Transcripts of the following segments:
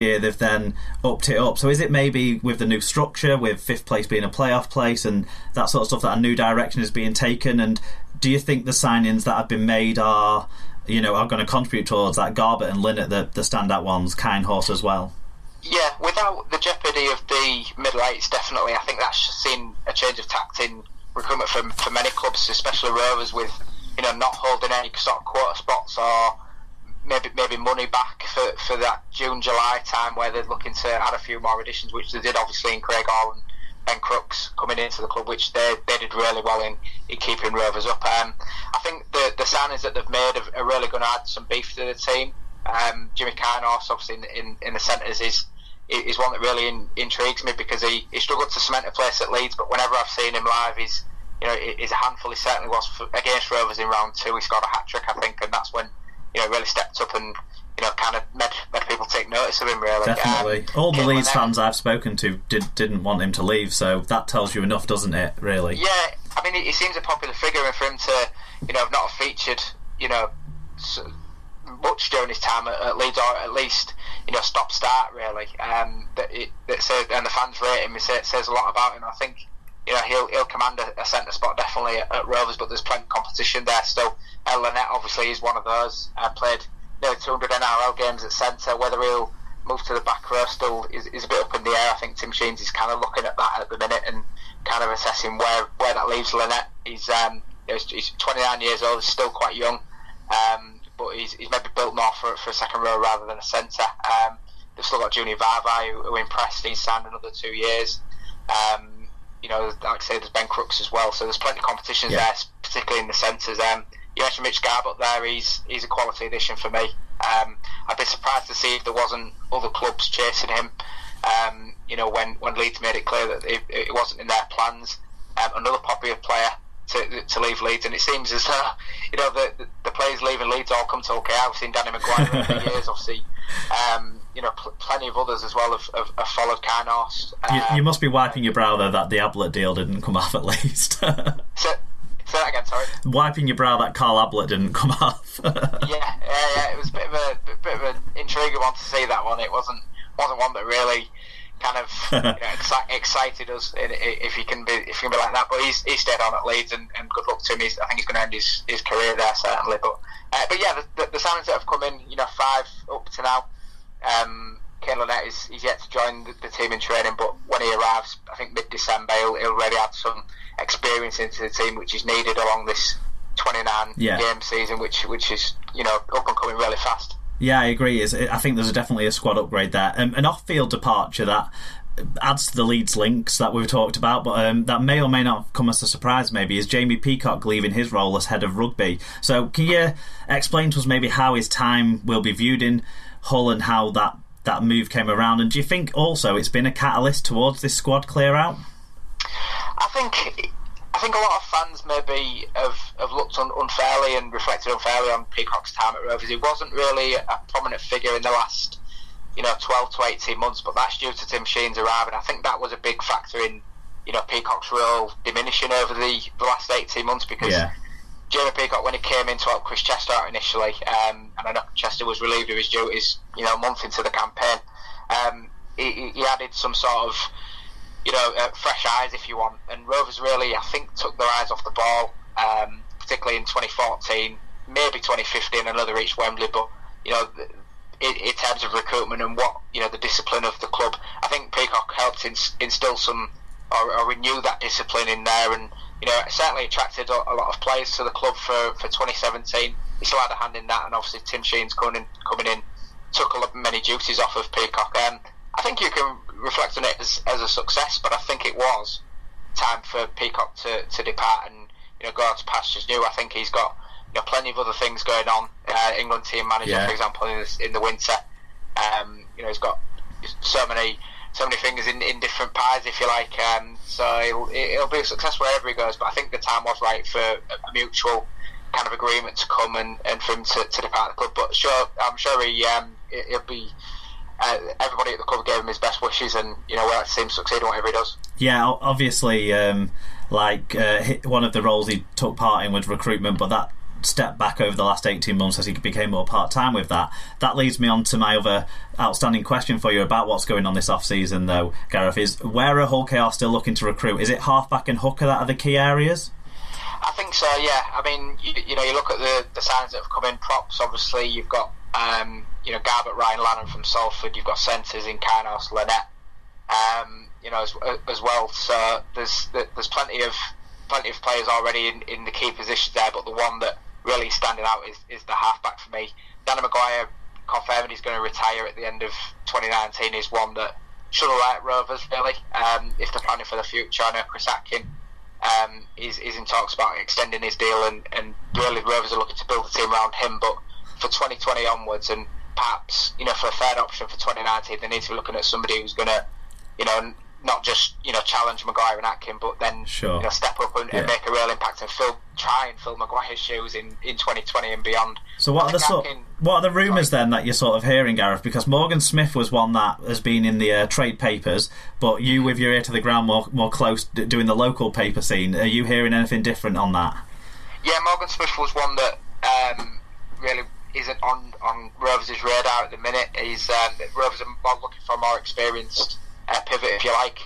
year they've then upped it up. So is it maybe with the new structure, with fifth place being a playoff place and that sort of stuff, that a new direction is being taken? And do you think the signings that have been made are going to contribute towards that? Garbutt and Linnett, the standout ones, Kinehorse as well. Yeah, without the jeopardy of the middle eights, definitely. I think that's seen a change of tact in recruitment for many clubs, especially Rovers, with not holding any sort of quarter spots or maybe money back for that June-July time where they're looking to add a few more additions, which they did obviously in Craig Hall and Ben Crooks coming into the club, which they did really well in keeping Rovers up. I think the signings that they've made are really going to add some beef to the team. Jimmy Kinehorse, obviously in the centres, is one that really intrigues me because he struggled to cement a place at Leeds, but whenever I've seen him live, he's a handful. He certainly was against Rovers in round 2. He scored a hat trick, I think, and that's when really stepped up and kind of made people take notice of him, really. Definitely. All the Leeds fans I've spoken to didn't want him to leave, so that tells you enough, doesn't it, really? Yeah, I mean, he seems a popular figure, and for him to not have featured much during his time at Leeds, or at least stop start, really, and the fans rate him. It says a lot about him. I think he'll command a centre spot definitely at Rovers, but there's plenty of competition there still. Linnett obviously is one of those. Played nearly 200 NRL games at centre. Whether he'll move to the back row still is a bit up in the air. I think Tim Sheens is kind of looking at that at the minute and kind of assessing where that leaves Linnett. He's 29 years old. He's still quite young, but he's maybe built more for a second row rather than a centre. They've still got Junior Vavai who impressed. He's signed another 2 years. Like I say, there's Ben Crooks as well, so there's plenty of competitions there, particularly in the centres. You mentioned Mitch Garbutt there. He's a quality addition for me. I'd be surprised to see if there wasn't other clubs chasing him. When Leeds made it clear that it wasn't in their plans. Another popular player to leave Leeds, and it seems as though the players leaving Leeds all come to OK. I've seen Danny Maguire over the years, obviously. Plenty of others as well have followed Kinehorse. You must be wiping your brow though that the Ablett deal didn't come off at least. Say that again, sorry. Wiping your brow that Carl Ablett didn't come off. yeah. It was a bit of an intriguing one to see that one. It wasn't one that really kind of excited us. If he can be like that, but he's stayed on at Leeds and good luck to him. I think he's going to end his career there certainly. But yeah, the signings that have come in, 5 up to now. Kane Linnett he's yet to join the team in training, but when he arrives, I think mid-December, he'll already add some experience into the team, which is needed along this 29 game season, which is up and coming really fast. Yeah, I agree. I think there's definitely a squad upgrade there. An off-field departure that adds to the Leeds links that we've talked about, but that may or may not come as a surprise maybe, is Jamie Peacock leaving his role as head of rugby. So can you explain to us maybe how his time will be viewed in Hull and how that move came around, and do you think also it's been a catalyst towards this squad clear out? I think a lot of fans maybe have looked unfairly and reflected unfairly on Peacock's time at Rovers. He wasn't really a prominent figure in the last 12 to 18 months, but that's due to Tim Sheens arriving. I think that was a big factor in Peacock's role diminishing over the last 18 months because Jamie Peacock, when he came in to help Chris Chester out initially, and I know Chester was relieved of his duties a month into the campaign, he added some sort of fresh eyes, if you want, and Rovers really, I think, took their eyes off the ball, particularly in 2014, maybe 2015, another reached Wembley, but in terms of recruitment and what the discipline of the club, I think Peacock helped instill some or renew that discipline in there, and certainly attracted a lot of players to the club for 2017. He still had a hand in that, and obviously Tim Sheens coming in took many duties off of Peacock. I think you can reflect on it as a success, but I think it was time for Peacock to depart and go out to pastures new. I think he's got plenty of other things going on. England team manager, for example, in the winter. He's got so many fingers in different pies, if you like. So it'll be a success wherever he goes. But I think the time was right for a mutual kind of agreement to come and for him to depart the club. But I'm sure he'll be. Everybody at the club gave him his best wishes, and we'll like to see him succeed in whatever he does. Yeah, obviously, one of the roles he took part in was recruitment, but that stepped back over the last 18 months as he became more part-time with that. That leads me on to my other outstanding question for you about what's going on this off-season, though, Gareth, is where are Hull KR still looking to recruit? Is it half-back and hooker that are the key areas? I think so, yeah. I mean, you look at the signs that have come in. Props, obviously, you've got Garbutt, Ryan Lannan from Salford. You've got centres in Carnos, Lynette, as well. So there's plenty of players already in the key positions there. But the one that really is standing out is the halfback for me. Danny Maguire confirmed he's going to retire at the end of 2019. Is one that should have let Rovers really, if they're planning for the future. I know Chris Atkin is in talks about extending his deal, and really Rovers are looking to build a team around him. But for 2020 onwards, and perhaps for a third option for 2019, they need to be looking at somebody who's going to not just challenge Maguire and Atkin, but then step up and make a real impact and try and fill Maguire's shoes in 2020 and beyond. So what are the rumours then that you're sort of hearing, Gareth? Because Morgan Smith was one that has been in the trade papers, but you with your ear to the ground more close doing the local paper scene, are you hearing anything different on that? Yeah, Morgan Smith was one that really isn't on Rovers' radar at the minute. Rovers are looking for a more experienced pivot, if you like.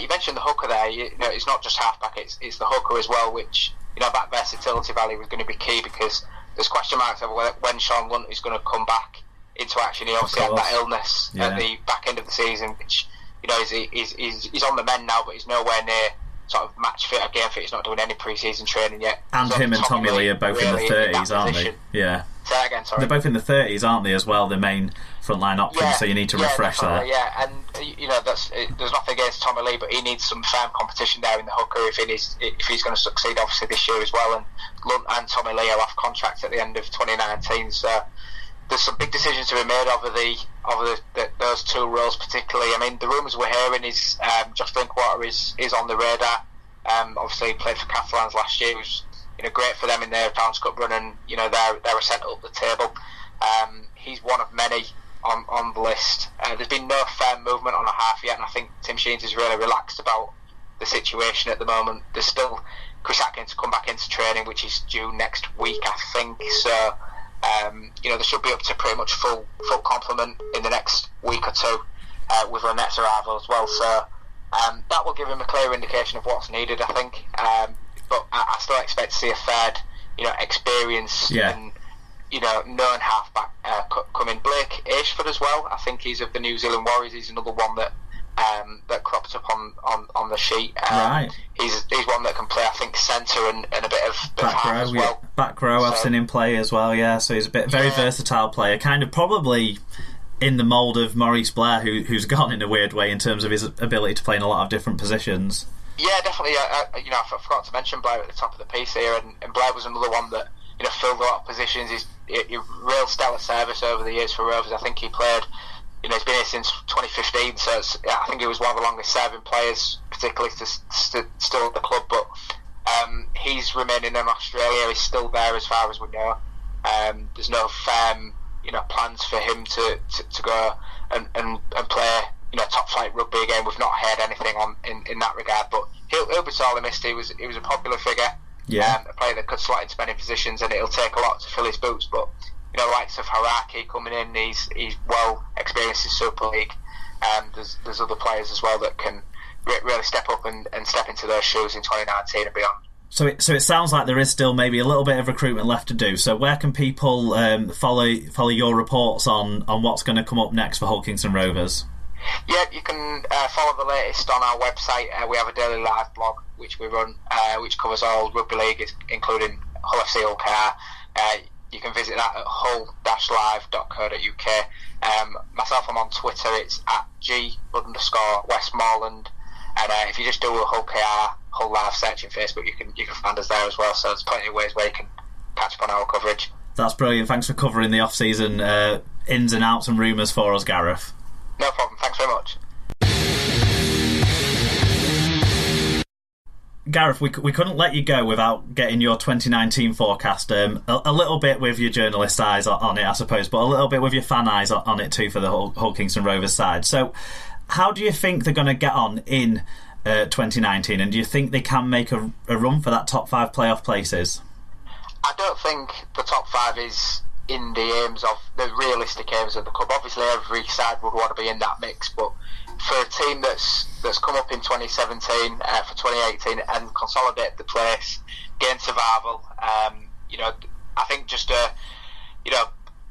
You mentioned the hooker there. It's not just halfback; it's the hooker as well. Which that versatility value was going to be key, because there's question marks over when Sean Lunt is going to come back into action. He obviously had that illness at the back end of the season, which he's on the mend now, but he's nowhere near sort of match fit or game fit. He's not doing any pre-season training yet. And him and Tommy Lee are both really in the 30s, aren't they? Yeah. Say that again, sorry. They're both in the 30s, aren't they, as well, the main frontline options, so you need to refresh that. Yeah, and there's nothing against Tommy Lee, but he needs some firm competition there in the hooker if he's going to succeed, obviously, this year as well. And Lunt and Tommy Lee are off contract at the end of 2019, so there's some big decisions to be made over those two roles particularly. I mean, the rumours we're hearing is Josh Drinkwater is on the radar. Obviously, he played for Catalans last year. It was great for them in their Downs Cup run, and they're a centre up the table. He's one of many on the list. There's been no firm movement on a half yet, and I think Tim Sheens is really relaxed about the situation at the moment. There's still Chris Atkins to come back into training, which is due next week, I think. So they should be up to pretty much full complement in the next week or two, with Lynette's arrival as well. So that will give him a clear indication of what's needed, I think. But I still expect to see a third, experienced and known halfback come in. Blake Ashford as well. I think he's of the New Zealand Warriors. He's another one that cropped up on the sheet. Right. He's one that can play, I think, centre and a bit of back row as well. Yeah. Back row, I've seen him play as well. Yeah, so he's a very versatile player. Kind of probably in the mould of Maurice Blair, who's gone in a weird way in terms of his ability to play in a lot of different positions. Yeah, definitely. I forgot to mention Blair at the top of the piece here, and Blair was another one that filled a lot of positions. He's real stellar service over the years for Rovers. I think he played. He's been here since 2015, so I think he was one of the longest serving players, particularly still at the club. But he's remaining in Australia. He's still there as far as we know. There's no firm plans for him to go and play top flight rugby again. We've not heard anything in that regard, but he'll be sorely missed. He was a popular figure, a player that could slot into many positions, and it'll take a lot to fill his boots. But likes of Haraki coming in, he's well experienced in Super League. There's other players as well that can really step up and step into those shoes in 2019 and beyond. So it sounds like there is still maybe a little bit of recruitment left to do. So where can people follow your reports on what's going to come up next for Hull Kingston Rovers? Yeah, you can follow the latest on our website. We have a daily live blog which we run, which covers all rugby league, including Hull FC, Hull KR. You can visit that at hull-live.co.uk. Myself, I'm on Twitter. It's at G_Westmorland. And if you just do a Hull KR, Hull Live search in Facebook, you can find us there as well. So there's plenty of ways where you can catch up on our coverage. That's brilliant. Thanks for covering the off-season ins and outs and rumours for us, Gareth. No problem. Thanks very much. Gareth, we couldn't let you go without getting your 2019 forecast. A little bit with your journalist eyes on it, I suppose, but a little bit with your fan eyes on it too for the Hull Kingston Rovers side. So how do you think they're going to get on in 2019, and do you think they can make a run for that top 5 playoff places? I don't think the top 5 is in the realistic aims of the club. Obviously, every side would want to be in that mix, but for a team that's come up in 2017 for 2018 and consolidate the place, gain survival, I think just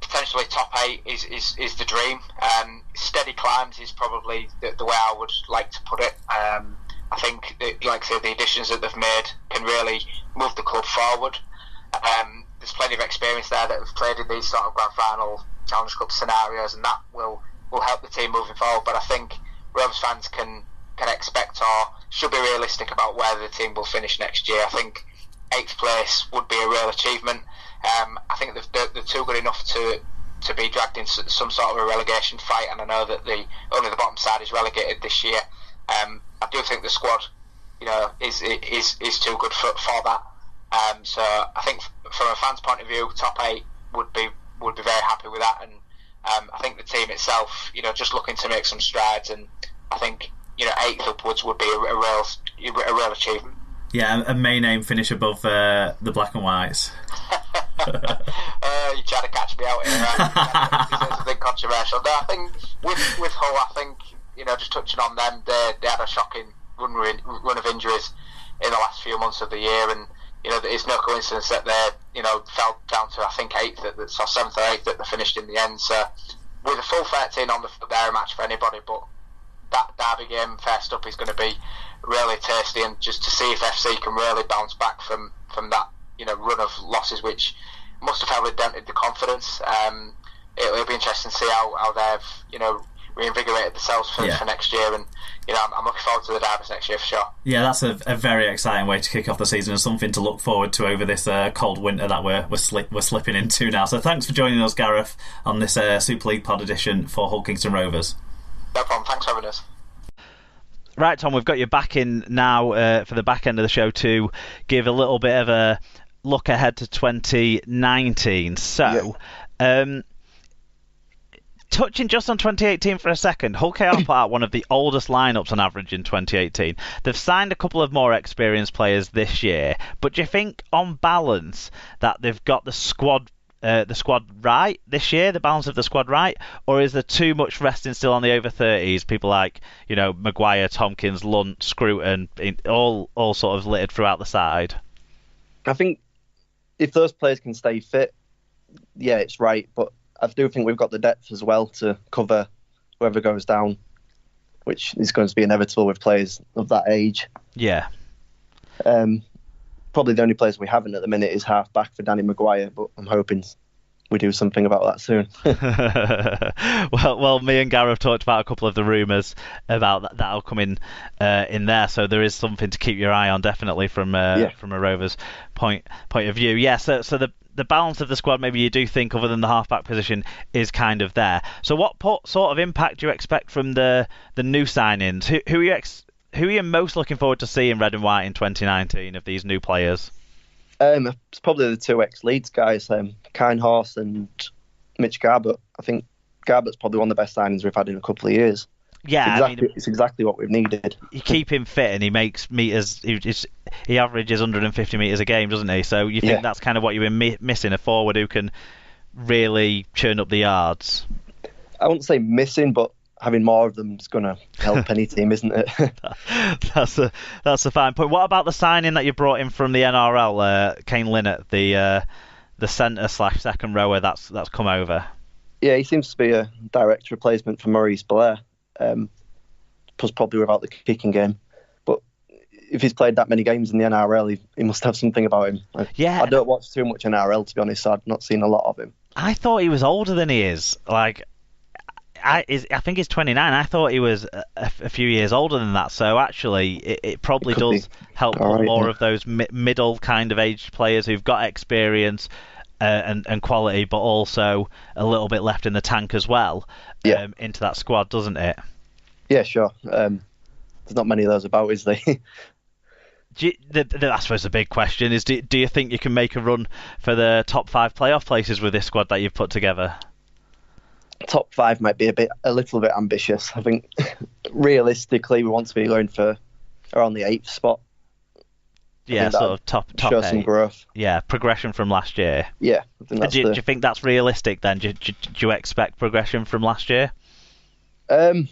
potentially top 8 is the dream. Steady climbs is probably the way I would like to put it. I think, like I said, the additions that they've made can really move the club forward. There's plenty of experience there that have played in these sort of grand final Challenge Cup scenarios, and that will help the team moving forward. But I think Rovers fans can expect or should be realistic about where the team will finish next year. I think 8th place would be a real achievement. I think they're too good enough to be dragged into some sort of a relegation fight, and I know that only the bottom side is relegated this year. I do think the squad, is too good for that. So I think from a fan's point of view, top 8 would be very happy with that, and I think the team itself, just looking to make some strides, and I think 8th upwards would be a real achievement. Yeah, a May name finish above the Black and Whites. You try to catch me out here, right? It's a bit controversial. No, I think with Hull, I think just touching on them, they had a shocking run of injuries in the last few months of the year, and it's no coincidence that they fell down to, I think, 8th, or 7th or 8th that they finished in the end. So with a full 13 on the field, they're a match for anybody, but that derby game first up is going to be really tasty, and just to see if FC can really bounce back from that run of losses, which must have heavily dented the confidence. It'll be interesting to see how they've reinvigorated themselves for next year, and I'm looking forward to the derbies next year for sure. Yeah, that's a very exciting way to kick off the season, and something to look forward to over this cold winter that we're slipping into now. So thanks for joining us, Gareth, on this Super League pod edition for Hull Kingston Rovers. No problem, thanks for having us. Right, Tom, we've got you back in now for the back end of the show to give a little bit of a look ahead to 2019. So, touching just on 2018 for a second, Hull KR put out one of the oldest lineups on average in 2018. They've signed a couple of more experienced players this year, but do you think, on balance, that they've got the squad right this year, the balance of the squad right, or is there too much resting still on the over 30s? People like Maguire, Tompkins, Lunt, Scruton, all sort of littered throughout the side. I think if those players can stay fit, yeah, it's right, but I do think we've got the depth as well to cover whoever goes down, which is going to be inevitable with players of that age. Yeah. Probably the only players we haven't at the minute is half back for Danny Maguire, but I'm hoping we do something about that soon. well, me and Gareth talked about a couple of the rumours about that'll come in there, so there is something to keep your eye on, definitely from a Rovers point of view. Yeah, so the balance of the squad, maybe you do think, other than the half-back position, is kind of there. So what sort of impact do you expect from the new signings? Who are you most looking forward to seeing red and white in 2019 of these new players? It's probably the two ex-Leeds guys, Kinehorse and Mitch Garbutt. I think Garbutt's probably one of the best signings we've had in a couple of years. Yeah, it's exactly what we've needed. You keep him fit and he makes meters. He averages 150 metres a game, doesn't he? So you think that's kind of what you've been missing, a forward who can really churn up the yards? I wouldn't say missing, but having more of them is going to help any team, isn't it? That's a fine point. What about the signing that you brought in from the NRL, Kane Linnett, the centre/second rower that's come over? Yeah, he seems to be a direct replacement for Maurice Blair, plus probably without the kicking game. But if he's played that many games in the NRL, he must have something about him. I don't watch too much NRL, to be honest, so I've not seen a lot of him. I thought he was older than he is. I think he's 29. I thought he was a few years older than that. So actually, it probably does help more of those middle kind of aged players who've got experience and quality, but also a little bit left in the tank as well, into that squad, doesn't it? Yeah, sure. There's not many of those about, is there? I suppose the big question is, do you think you can make a run for the top 5 playoff places with this squad that you've put together? Top 5 might be a little bit ambitious. I think realistically we want to be going for around the 8th spot. Yeah, sort of top show 8. some growth. Yeah, progression from last year. Yeah, I think do you think that's realistic then? Do you expect progression from last year? I